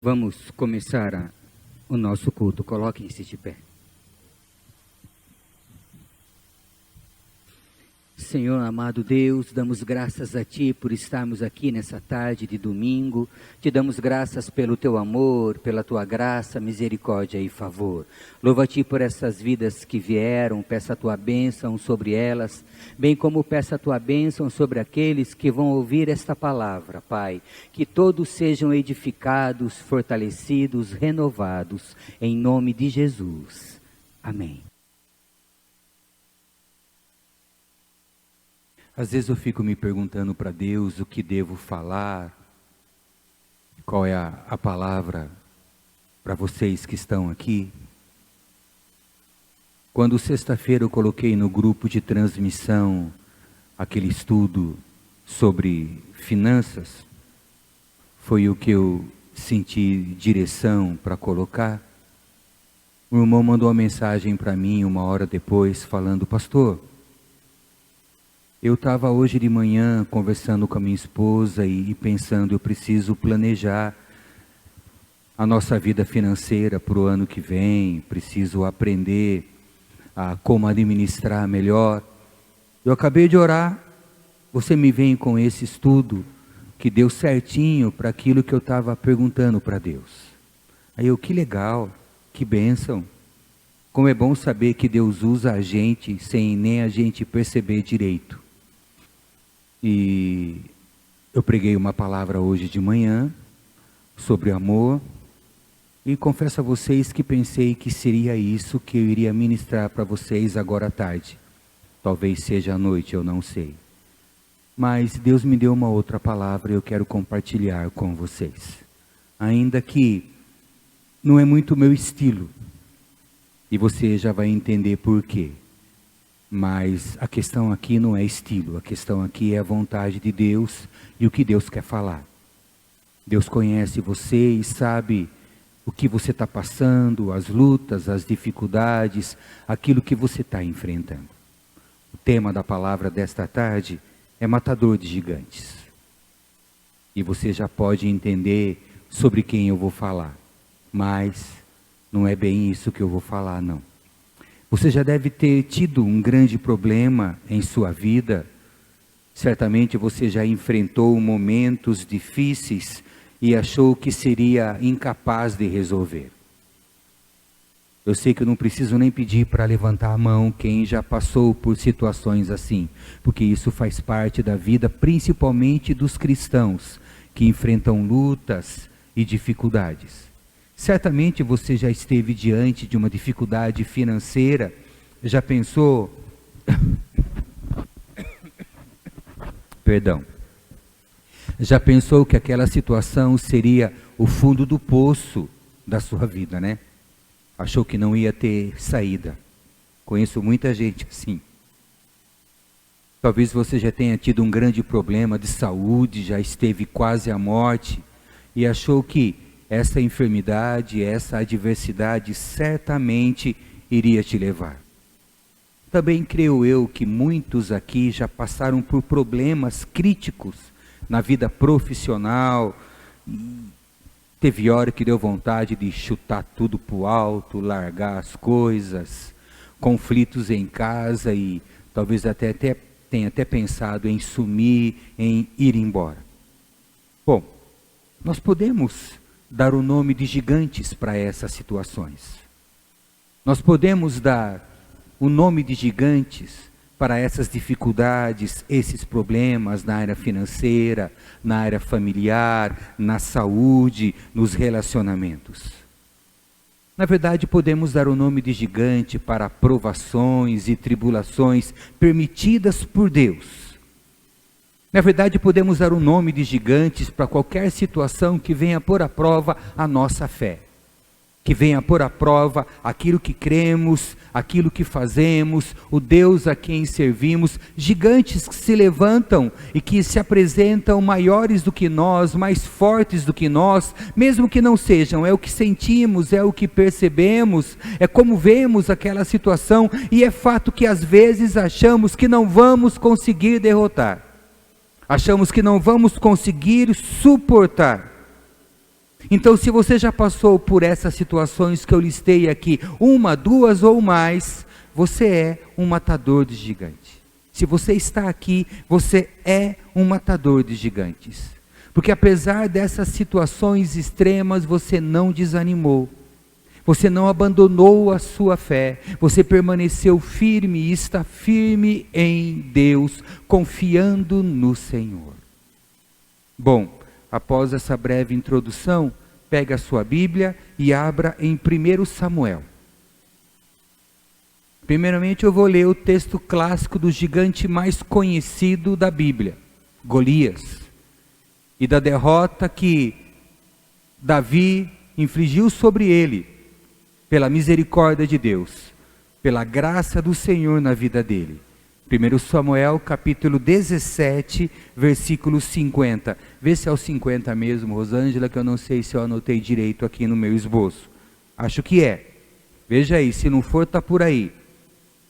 Vamos começar o nosso culto. Coloquem-se de pé. Senhor amado Deus, damos graças a Ti por estarmos aqui nessa tarde de domingo. Te damos graças pelo Teu amor, pela Tua graça, misericórdia e favor. Louva a Ti por essas vidas que vieram, peça a Tua bênção sobre elas, bem como peça a Tua bênção sobre aqueles que vão ouvir esta palavra, Pai. Que todos sejam edificados, fortalecidos, renovados, em nome de Jesus. Amém. Às vezes eu fico me perguntando para Deus o que devo falar, qual é a palavra para vocês que estão aqui. Quando sexta-feira eu coloquei no grupo de transmissão aquele estudo sobre finanças, foi o que eu senti direção para colocar. O irmão mandou uma mensagem para mim 1 hora depois falando: pastor, eu estava hoje de manhã conversando com a minha esposa e pensando, eu preciso planejar a nossa vida financeira para o ano que vem, preciso aprender a como administrar melhor. Eu acabei de orar, você me vem com esse estudo que deu certinho para aquilo que eu estava perguntando para Deus. Aí eu, que legal, que bênção. Como é bom saber que Deus usa a gente sem nem a gente perceber direito. E eu preguei uma palavra hoje de manhã sobre amor e confesso a vocês que pensei que seria isso que eu iria ministrar para vocês agora à tarde. Talvez seja à noite, eu não sei. Mas Deus me deu uma outra palavra e eu quero compartilhar com vocês. Ainda que não é muito meu estilo e você já vai entender por quê. Mas a questão aqui não é estilo, a questão aqui é a vontade de Deus e o que Deus quer falar. Deus conhece você e sabe o que você está passando, as lutas, as dificuldades, aquilo que você está enfrentando. O tema da palavra desta tarde é matador de gigantes. E você já pode entender sobre quem eu vou falar, mas não é bem isso que eu vou falar, não. Você já deve ter tido um grande problema em sua vida. Certamente você já enfrentou momentos difíceis e achou que seria incapaz de resolver. Eu sei que eu não preciso nem pedir para levantar a mão quem já passou por situações assim, porque isso faz parte da vida, principalmente dos cristãos, que enfrentam lutas e dificuldades. Certamente você já esteve diante de uma dificuldade financeira, já pensou, já pensou que aquela situação seria o fundo do poço da sua vida, né? Achou que não ia ter saída. Conheço muita gente assim. Talvez você já tenha tido um grande problema de saúde, já esteve quase à morte e achou que essa enfermidade, essa adversidade certamente iria te levar. Também creio eu que muitos aqui já passaram por problemas críticos na vida profissional. Teve hora que deu vontade de chutar tudo para o alto, largar as coisas, conflitos em casa e talvez até tenha pensado em sumir, em ir embora. Bom, nós podemos dar o nome de gigantes para essas situações. Nós podemos dar o nome de gigantes para essas dificuldades, esses problemas na área financeira, na área familiar, na saúde, nos relacionamentos. Na verdade, podemos dar o nome de gigante para provações e tribulações permitidas por Deus. Na verdade, podemos dar o nome de gigantes para qualquer situação que venha pôr à prova a nossa fé. Que venha pôr à prova aquilo que cremos, aquilo que fazemos, o Deus a quem servimos. Gigantes que se levantam e que se apresentam maiores do que nós, mais fortes do que nós, mesmo que não sejam. É o que sentimos, é o que percebemos, é como vemos aquela situação. E é fato que às vezes achamos que não vamos conseguir derrotar. Achamos que não vamos conseguir suportar. Então, se você já passou por essas situações que eu listei aqui, uma, duas ou mais, você é um matador de gigantes. Se você está aqui, você é um matador de gigantes. Porque apesar dessas situações extremas, você não desanimou. Você não abandonou a sua fé. Você permaneceu firme e está firme em Deus, confiando no Senhor. Bom, após essa breve introdução, pega a sua Bíblia e abra em 1 Samuel. Primeiramente eu vou ler o texto clássico do gigante mais conhecido da Bíblia, Golias, e da derrota que Davi infligiu sobre ele, pela misericórdia de Deus, pela graça do Senhor na vida dele. 1 Samuel capítulo 17, versículo 50. Vê se é o 50 mesmo, Rosângela, que eu não sei se eu anotei direito aqui no meu esboço. Acho que é. Veja aí, se não for, está por aí.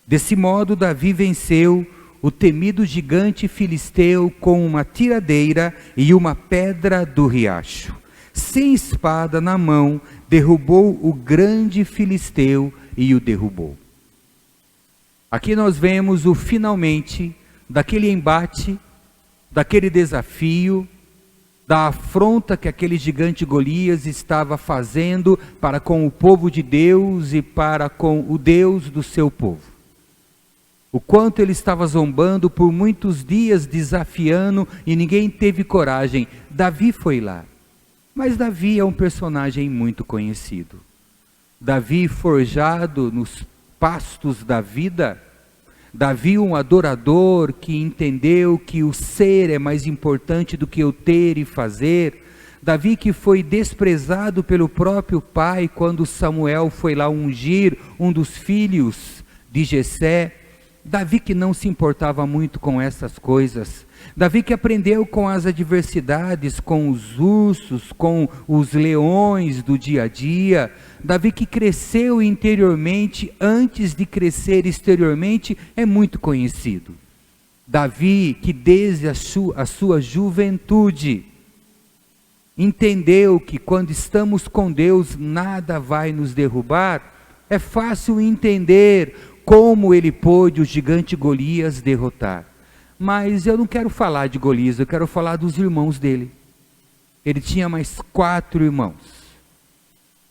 Desse modo, Davi venceu o temido gigante filisteu com uma tiradeira e uma pedra do riacho. Sem espada na mão, derrubou o grande filisteu e o derrubou. Aqui nós vemos o finalmente daquele embate, daquele desafio, da afronta que aquele gigante Golias estava fazendo para com o povo de Deus e para com o Deus do seu povo. O quanto ele estava zombando por muitos dias, desafiando, e ninguém teve coragem. Davi foi lá. Mas Davi é um personagem muito conhecido. Davi forjado nos pastos da vida. Davi um adorador que entendeu que o ser é mais importante do que o ter e fazer. Davi que foi desprezado pelo próprio pai quando Samuel foi lá ungir um dos filhos de Jessé. Davi que não se importava muito com essas coisas. Davi que aprendeu com as adversidades, com os ursos, com os leões do dia a dia. Davi que cresceu interiormente antes de crescer exteriormente, é muito conhecido. Davi que desde a sua juventude entendeu que quando estamos com Deus nada vai nos derrubar. É fácil entender como ele pôde o gigante Golias derrotar. Mas eu não quero falar de Golias, eu quero falar dos irmãos dele. Ele tinha mais 4 irmãos,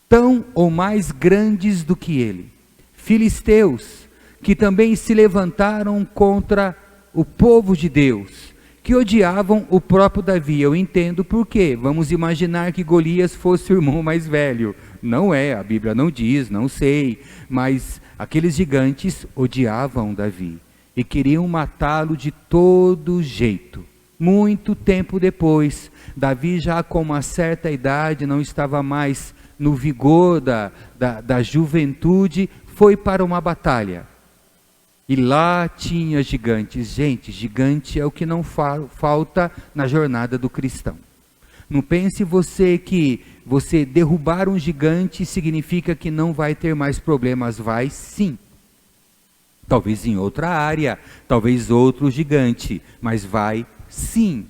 tão ou mais grandes do que ele. Filisteus, que também se levantaram contra o povo de Deus, que odiavam o próprio Davi. Eu entendo por quê. Vamos imaginar que Golias fosse o irmão mais velho. Não é, a Bíblia não diz, não sei, mas aqueles gigantes odiavam Davi e queriam matá-lo de todo jeito. Muito tempo depois, Davi já com uma certa idade, não estava mais no vigor da juventude, foi para uma batalha. E lá tinha gigantes. Gente, gigante é o que não falta na jornada do cristão. Não pense você que você derrubar um gigante significa que não vai ter mais problemas. Vai sim. Talvez em outra área, talvez outro gigante, mas vai sim.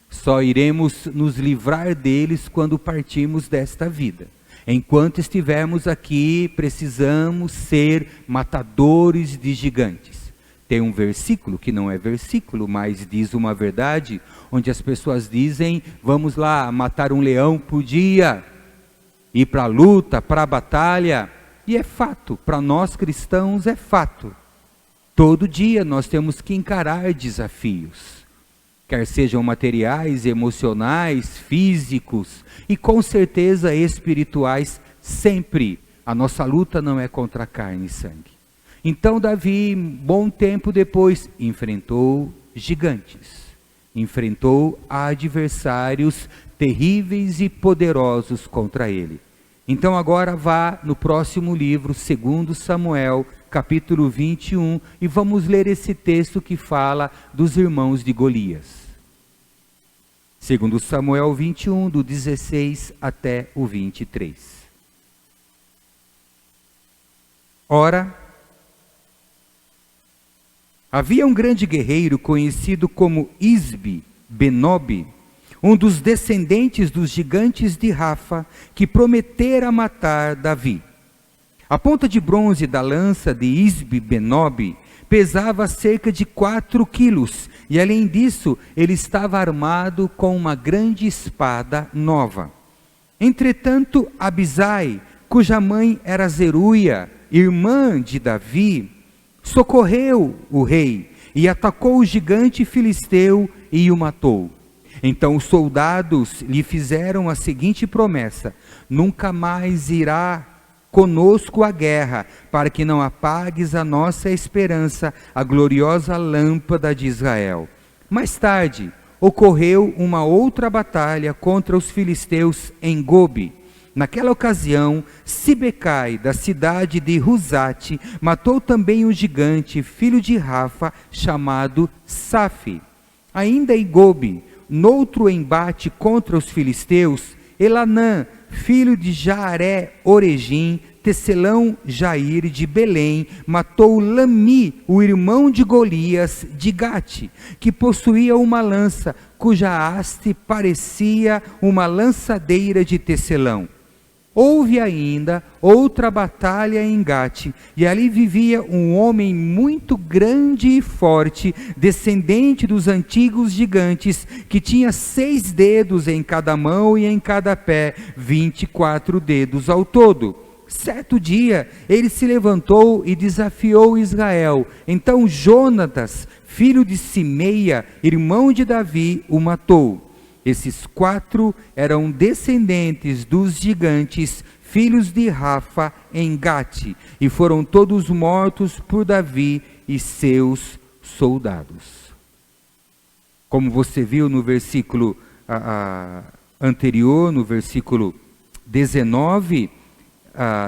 Só iremos nos livrar deles quando partirmos desta vida. Enquanto estivermos aqui, precisamos ser matadores de gigantes. Tem um versículo, que não é versículo, mas diz uma verdade, onde as pessoas dizem, vamos lá matar um leão por dia, ir para a luta, para a batalha, e é fato, para nós cristãos é fato. Todo dia nós temos que encarar desafios, quer sejam materiais, emocionais, físicos, e com certeza espirituais, sempre. A nossa luta não é contra carne e sangue. Então Davi, bom tempo depois, enfrentou gigantes, enfrentou adversários terríveis e poderosos contra ele. Então agora vá no próximo livro, 2 Samuel, capítulo 21, e vamos ler esse texto que fala dos irmãos de Golias. 2 Samuel 21, do 16 até o 23. Ora, havia um grande guerreiro conhecido como Isbi-Benob, um dos descendentes dos gigantes de Rafa, que prometera matar Davi. A ponta de bronze da lança de Isbi-Benob pesava cerca de 4 quilos, e além disso, ele estava armado com uma grande espada nova. Entretanto, Abisai, cuja mãe era Zeruia, irmã de Davi, socorreu o rei e atacou o gigante filisteu e o matou. Então os soldados lhe fizeram a seguinte promessa: nunca mais irá conosco à guerra, para que não apagues a nossa esperança, a gloriosa lâmpada de Israel. Mais tarde, ocorreu uma outra batalha contra os filisteus em Gobe. Naquela ocasião, Sibecai, da cidade de Ruzate, matou também um gigante, filho de Rafa, chamado Safi. Ainda em Gobe, noutro embate contra os filisteus, Elanã, filho de Jaaré-Oregim, tecelão Jair de Belém, matou Lami, o irmão de Golias de Gate, que possuía uma lança, cuja haste parecia uma lançadeira de tecelão. Houve ainda outra batalha em Gate, e ali vivia um homem muito grande e forte, descendente dos antigos gigantes, que tinha 6 dedos em cada mão e em cada pé, 24 dedos ao todo. Certo dia, ele se levantou e desafiou Israel. Então Jonatas, filho de Simeia, irmão de Davi, o matou. Esses 4 eram descendentes dos gigantes, filhos de Rafa em Gate, e foram todos mortos por Davi e seus soldados. Como você viu no versículo anterior, no versículo 19,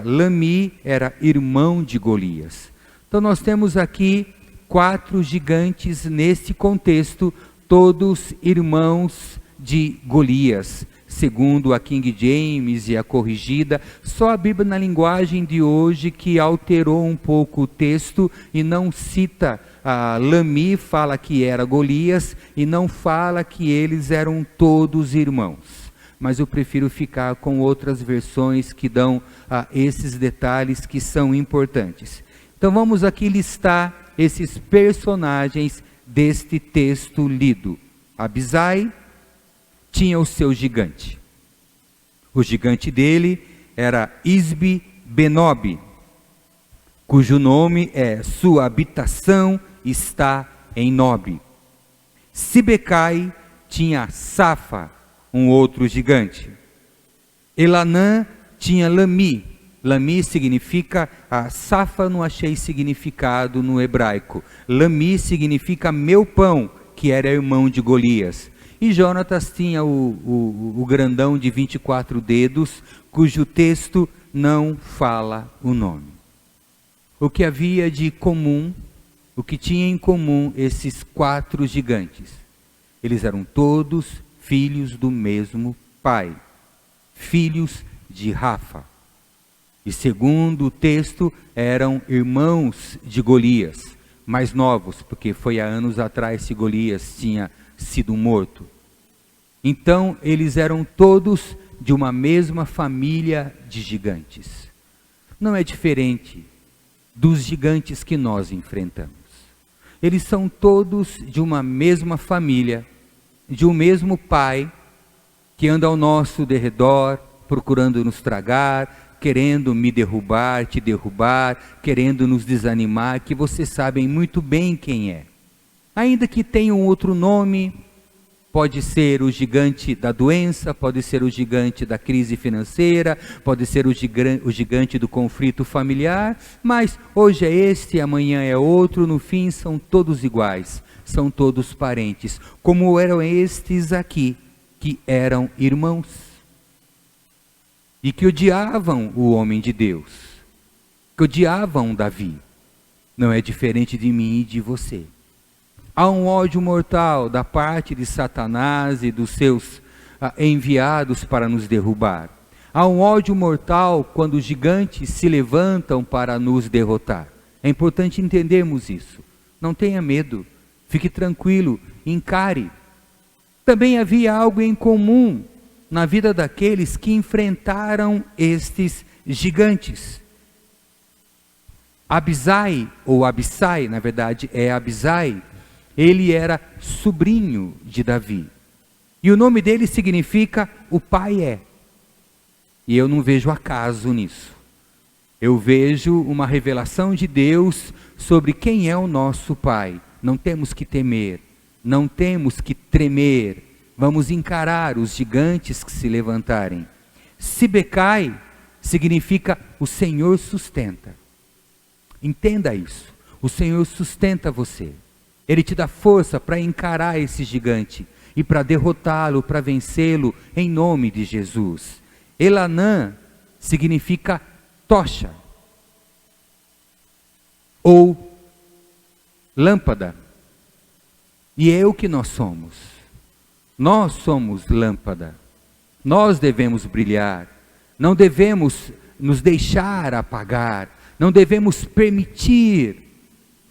Lami era irmão de Golias. Então nós temos aqui 4 gigantes nesse contexto, todos irmãos de Golias, segundo a King James e a corrigida. Só a Bíblia na linguagem de hoje que alterou um pouco o texto e não cita Lami, fala que era Golias e não fala que eles eram todos irmãos. Mas eu prefiro ficar com outras versões que dão esses detalhes que são importantes. Então vamos aqui listar esses personagens deste texto lido. Abisai tinha o seu gigante. O gigante dele era Isbi-Benob, cujo nome é sua habitação está em Nob. Sibecai tinha Safa, um outro gigante. Elanã tinha Lami. Lami significa, Safa não achei significado no hebraico. Lami significa meu pão, que era irmão de Golias. E Jonatas tinha o grandão de 24 dedos, cujo texto não fala o nome. O que havia de comum, o que tinha em comum esses 4 gigantes? Eles eram todos filhos do mesmo pai, filhos de Rafa. E segundo o texto, eram irmãos de Golias, mais novos, porque foi há anos atrás que Golias tinha sido morto. Então, eles eram todos de uma mesma família de gigantes. Não é diferente dos gigantes que nós enfrentamos. Eles são todos de uma mesma família, de um mesmo pai, que anda ao nosso derredor, procurando nos tragar, querendo me derrubar, te derrubar, querendo nos desanimar, que vocês sabem muito bem quem é. Ainda que tenha um outro nome, pode ser o gigante da doença, pode ser o gigante da crise financeira, pode ser o gigante do conflito familiar, mas hoje é este, amanhã é outro, no fim são todos iguais, são todos parentes, como eram estes aqui, que eram irmãos, e que odiavam o homem de Deus, que odiavam Davi. Não é diferente de mim e de você. Há um ódio mortal da parte de Satanás e dos seus enviados para nos derrubar. Há um ódio mortal quando os gigantes se levantam para nos derrotar. É importante entendermos isso. Não tenha medo, fique tranquilo, encare. Também havia algo em comum na vida daqueles que enfrentaram estes gigantes. Abisai, ou Abissai, na verdade é Abisai, ele era sobrinho de Davi. E o nome dele significa o pai é. E eu não vejo acaso nisso. Eu vejo uma revelação de Deus sobre quem é o nosso pai. Não temos que temer, não temos que tremer. Vamos encarar os gigantes que se levantarem. Sibecai significa o Senhor sustenta. Entenda isso. O Senhor sustenta você. Ele te dá força para encarar esse gigante e para derrotá-lo, para vencê-lo, em nome de Jesus. Elanã significa tocha ou lâmpada. E é o que nós somos. Nós somos lâmpada. Nós devemos brilhar. Não devemos nos deixar apagar. Não devemos permitir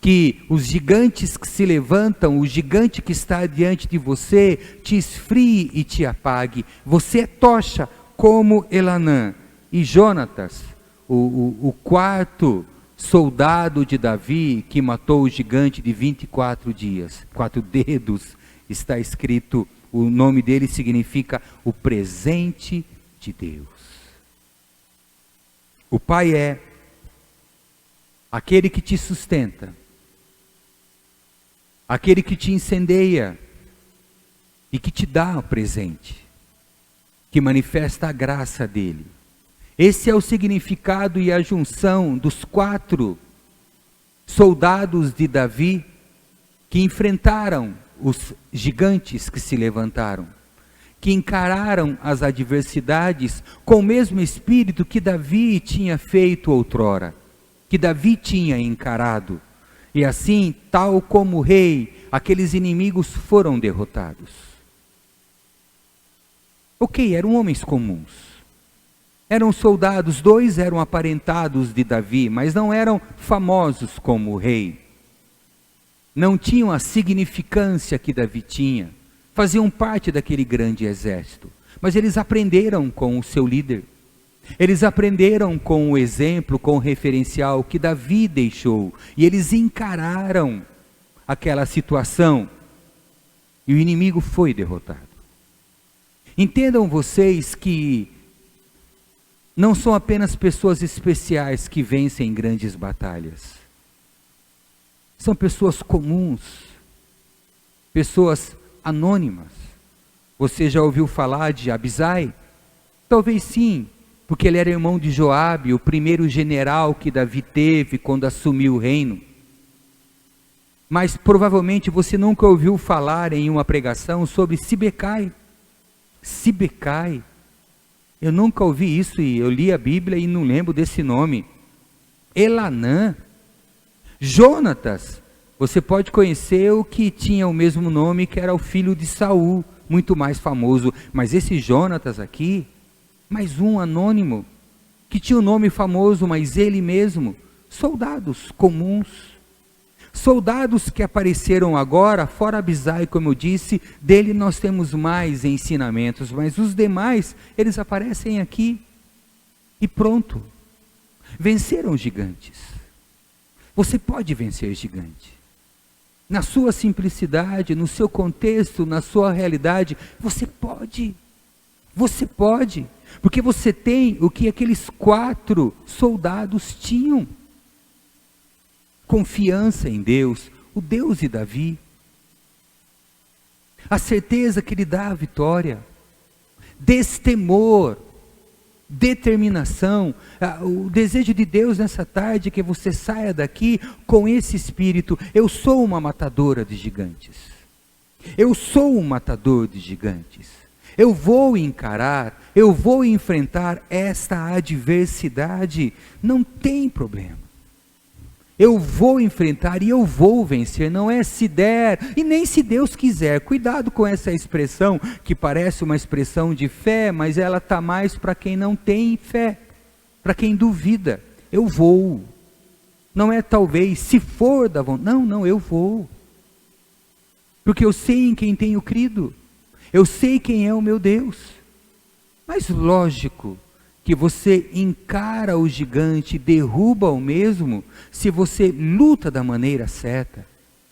que os gigantes que se levantam, o gigante que está diante de você, te esfrie e te apague. Você é tocha como Elanã. E Jonatas, o quarto soldado de Davi, que matou o gigante de 24 dias, 4 dedos, está escrito, o nome dele significa o presente de Deus. O pai é aquele que te sustenta, aquele que te incendeia e que te dá o presente, que manifesta a graça dele. Esse é o significado e a junção dos 4 soldados de Davi que enfrentaram os gigantes que se levantaram, que encararam as adversidades com o mesmo espírito que Davi tinha feito outrora, que Davi tinha encarado. E assim, tal como o rei, aqueles inimigos foram derrotados. Ok, eram homens comuns. Eram soldados, 2 eram aparentados de Davi, mas não eram famosos como o rei. Não tinham a significância que Davi tinha. Faziam parte daquele grande exército. Mas eles aprenderam com o seu líder. Eles aprenderam com o exemplo, com o referencial que Davi deixou. E eles encararam aquela situação. E o inimigo foi derrotado. Entendam vocês que não são apenas pessoas especiais que vencem grandes batalhas. São pessoas comuns, pessoas anônimas. Você já ouviu falar de Abisai? Talvez sim, porque ele era irmão de Joabe, o primeiro general que Davi teve quando assumiu o reino. Mas provavelmente você nunca ouviu falar em uma pregação sobre Sibecai. Sibecai. Eu nunca ouvi isso e eu li a Bíblia e não lembro desse nome. Elanã. Jonatas, você pode conhecer o que tinha o mesmo nome, que era o filho de Saul, muito mais famoso. Mas esse Jonatas aqui, mais um anônimo, que tinha um nome famoso, mas ele mesmo, soldados comuns. Soldados que apareceram agora, fora Abisai, como eu disse, dele nós temos mais ensinamentos, mas os demais, eles aparecem aqui. E pronto, venceram gigantes. Você pode vencer gigante. Na sua simplicidade, no seu contexto, na sua realidade, você pode. Você pode. Porque você tem o que aqueles 4 soldados tinham. Confiança em Deus, o Deus de Davi. A certeza que Ele dá a vitória. Destemor. Determinação. O desejo de Deus nessa tarde é que você saia daqui com esse espírito. Eu sou uma matadora de gigantes. Eu sou um matador de gigantes. Eu vou encarar, eu vou enfrentar esta adversidade. Não tem problema. Eu vou enfrentar e eu vou vencer, não é se der e nem se Deus quiser. Cuidado com essa expressão que parece uma expressão de fé, mas ela está mais para quem não tem fé, para quem duvida. Eu vou, não é talvez, se for da vontade, não, eu vou. Porque eu sei em quem tenho crido, Eu sei quem é o meu Deus. Mas lógico que você encara o gigante, derruba o mesmo, se você luta da maneira certa,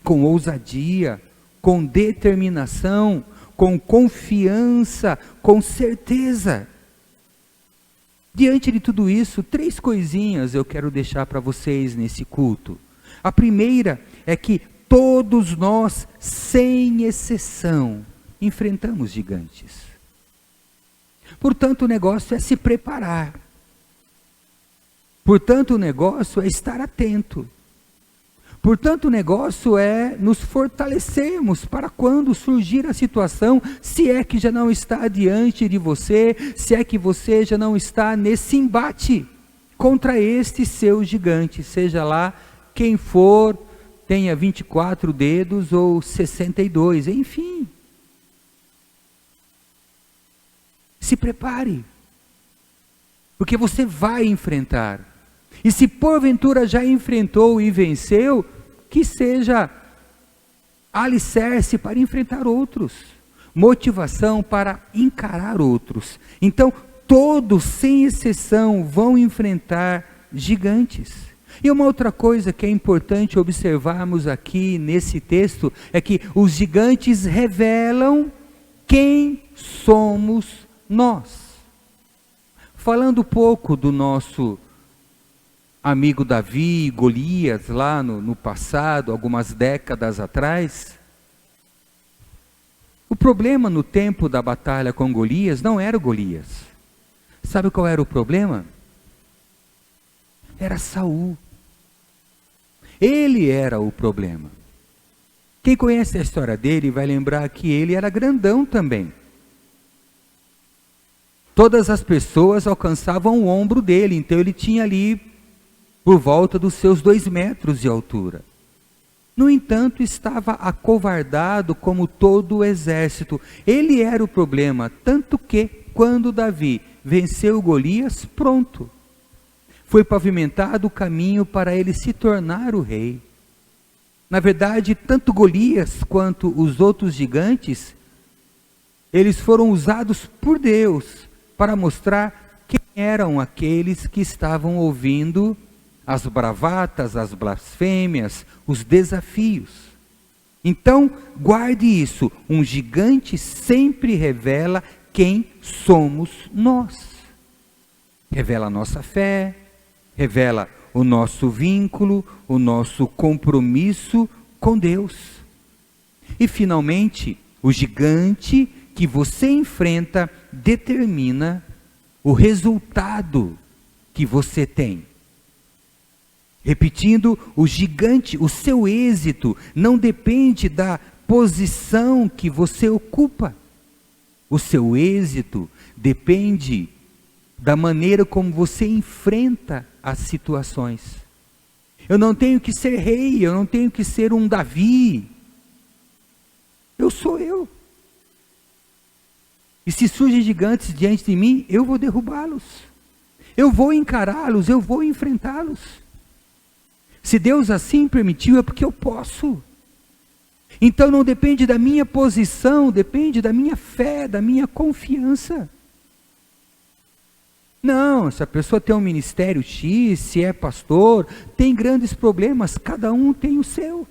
com ousadia, com determinação, com confiança, com certeza. Diante de tudo isso, 3 coisinhas eu quero deixar para vocês nesse culto. A primeira é que todos nós, sem exceção, enfrentamos gigantes. Portanto, o negócio é se preparar. Portanto, o negócio é estar atento. Portanto, o negócio é nos fortalecermos para quando surgir a situação, se é que já não está diante de você, se é que você já não está nesse embate contra este seu gigante, seja lá quem for, tenha 24 dedos ou 62, enfim. Se prepare, porque você vai enfrentar. E se porventura já enfrentou e venceu, que seja alicerce para enfrentar outros, motivação para encarar outros. Então, todos, sem exceção, vão enfrentar gigantes. E uma outra coisa que é importante observarmos aqui nesse texto, é que os gigantes revelam quem somos nós. Falando um pouco do nosso amigo Davi, Golias, lá no passado, algumas décadas atrás, o problema no tempo da batalha com Golias não era o Golias. Sabe qual era o problema? Era Saul. Ele era o problema. Quem conhece a história dele vai lembrar que ele era grandão também. Todas as pessoas alcançavam o ombro dele, então ele tinha ali por volta dos seus 2 metros de altura. No entanto, estava acovardado como todo o exército. Ele era o problema, tanto que, quando Davi venceu Golias, pronto. Foi pavimentado o caminho para ele se tornar o rei. Na verdade, tanto Golias quanto os outros gigantes, eles foram usados por Deus para mostrar quem eram aqueles que estavam ouvindo as bravatas, as blasfêmias, os desafios. Então, guarde isso, um gigante sempre revela quem somos nós. Revela a nossa fé, revela o nosso vínculo, o nosso compromisso com Deus. E finalmente, o gigante que você enfrenta determina o resultado que você tem. Repetindo, o gigante, o seu êxito não depende da posição que você ocupa. O seu êxito depende da maneira como você enfrenta as situações. Eu não tenho que ser rei, eu não tenho que ser um Davi. Eu sou eu. E se surgem gigantes diante de mim, eu vou derrubá-los. Eu vou encará-los, eu vou enfrentá-los. Se Deus assim permitiu, é porque eu posso. Então não depende da minha posição, depende da minha fé, da minha confiança. Não, se a pessoa tem um ministério X, se é pastor, tem grandes problemas, cada um tem o seu.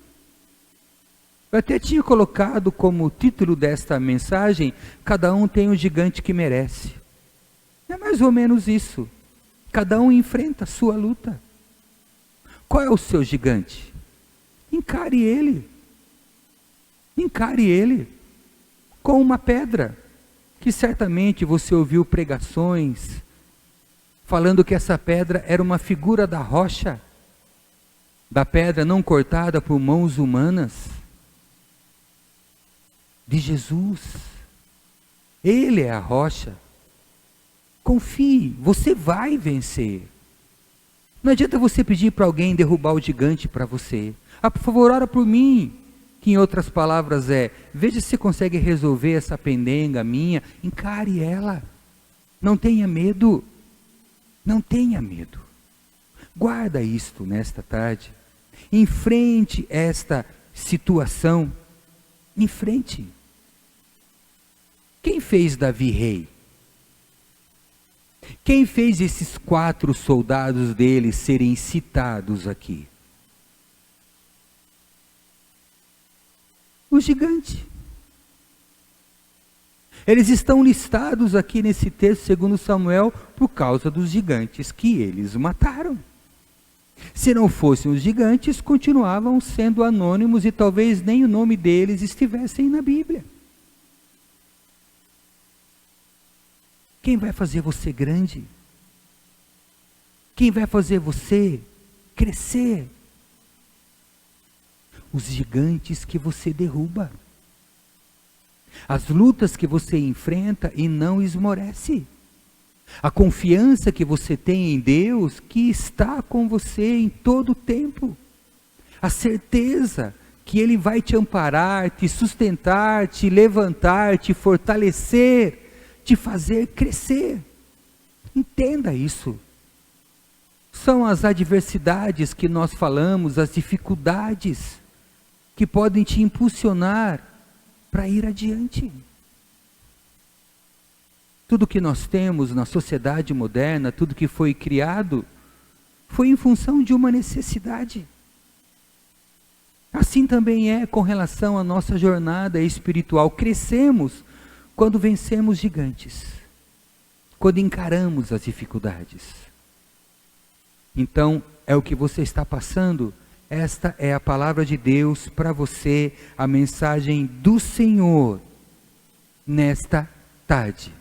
Eu até tinha colocado como título desta mensagem, cada um tem o gigante que merece. É mais ou menos isso. Cada um enfrenta a sua luta. Qual é o seu gigante? Encare ele. Encare ele com uma pedra, que certamente você ouviu pregações falando que essa pedra era uma figura da rocha, da pedra não cortada por mãos humanas, de Jesus. Ele é a rocha. Confie, você vai vencer. Não adianta você pedir para alguém derrubar o gigante para você. Ah, por favor, ora por mim. Que em outras palavras veja se você consegue resolver essa pendenga minha. Encare ela. Não tenha medo. Não tenha medo. Guarda isto nesta tarde. Enfrente esta situação. Enfrente. Quem fez Davi rei? Quem fez esses 4 soldados dele serem citados aqui? O gigante. Eles estão listados aqui nesse texto, segundo Samuel, por causa dos gigantes que eles mataram. Se não fossem os gigantes, continuavam sendo anônimos e talvez nem o nome deles estivessem na Bíblia. Quem vai fazer você grande? Quem vai fazer você crescer? Os gigantes que você derruba. As lutas que você enfrenta e não esmorece. A confiança que você tem em Deus, que está com você em todo o tempo. A certeza que Ele vai te amparar, te sustentar, te levantar, te fortalecer, te fazer crescer. Entenda isso. São as adversidades que nós falamos, as dificuldades, que podem te impulsionar para ir adiante. Tudo que nós temos na sociedade moderna, tudo que foi criado, foi em função de uma necessidade. Assim também é com relação à nossa jornada espiritual. Crescemos quando vencemos gigantes, quando encaramos as dificuldades. Então, é o que você está passando. Esta é a palavra de Deus para você, a mensagem do Senhor nesta tarde.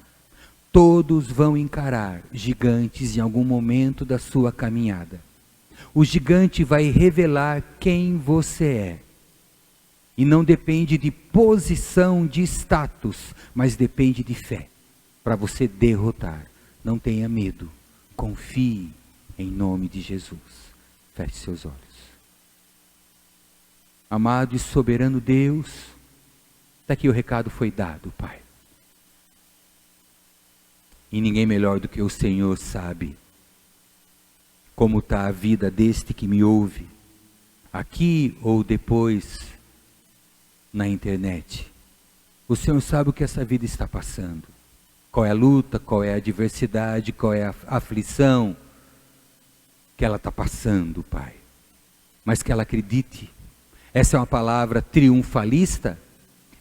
Todos vão encarar gigantes em algum momento da sua caminhada. O gigante vai revelar quem você é. E não depende de posição, de status, mas depende de fé, para você derrotar. Não tenha medo, confie em nome de Jesus. Feche seus olhos. Amado e soberano Deus, daqui o recado foi dado, Pai. E ninguém melhor do que o Senhor sabe como está a vida deste que me ouve, aqui ou depois na internet. O Senhor sabe o que essa vida está passando, qual é a luta, qual é a adversidade, qual é a aflição que ela está passando, Pai. Mas que ela acredite, essa é uma palavra triunfalista,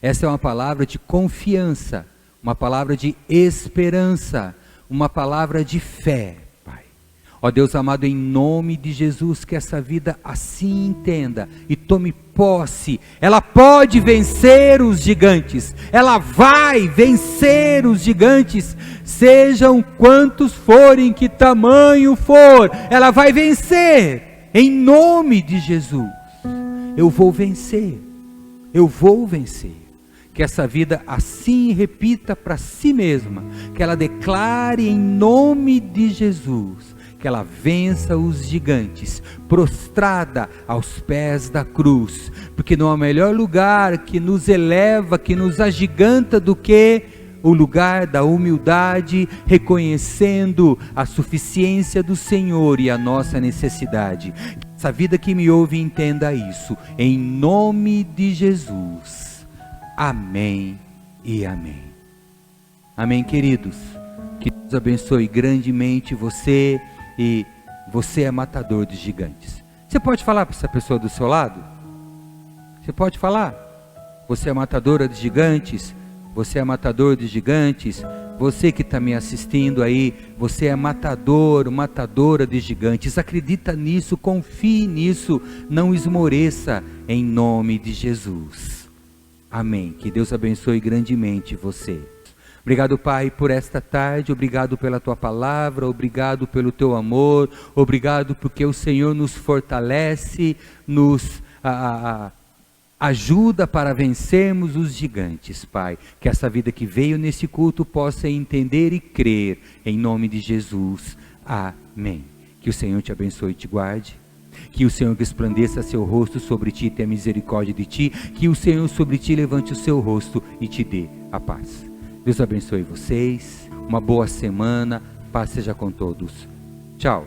essa é uma palavra de confiança, uma palavra de esperança, uma palavra de fé, Pai. Ó Deus amado, em nome de Jesus, que essa vida assim entenda e tome posse. Ela pode vencer os gigantes, ela vai vencer os gigantes, sejam quantos forem, que tamanho for, ela vai vencer, em nome de Jesus. Eu vou vencer, eu vou vencer. Que essa vida assim repita para si mesma, que ela declare em nome de Jesus, que ela vença os gigantes, prostrada aos pés da cruz, porque não há melhor lugar que nos eleva, que nos agiganta do que o lugar da humildade, reconhecendo a suficiência do Senhor e a nossa necessidade. Essa vida que me ouve entenda isso, em nome de Jesus. Amém e amém. Amém, queridos. Que Deus abençoe grandemente você, e você é matador de gigantes. Você pode falar para essa pessoa do seu lado? Você pode falar? Você é matadora de gigantes? Você é matador de gigantes? Você que está me assistindo aí, você é matador, matadora de gigantes. Acredita nisso, confie nisso, não esmoreça, em nome de Jesus. Amém. Que Deus abençoe grandemente você. Obrigado, Pai, por esta tarde. Obrigado pela Tua palavra. Obrigado pelo Teu amor. Obrigado porque o Senhor nos fortalece, nos ajuda para vencermos os gigantes, Pai. Que essa vida que veio nesse culto possa entender e crer. Em nome de Jesus. Amém. Que o Senhor te abençoe e te guarde. Que o Senhor resplandeça seu rosto sobre ti e tenha misericórdia de ti. Que o Senhor sobre ti levante o seu rosto e te dê a paz. Deus abençoe vocês. Uma boa semana. Paz seja com todos. Tchau.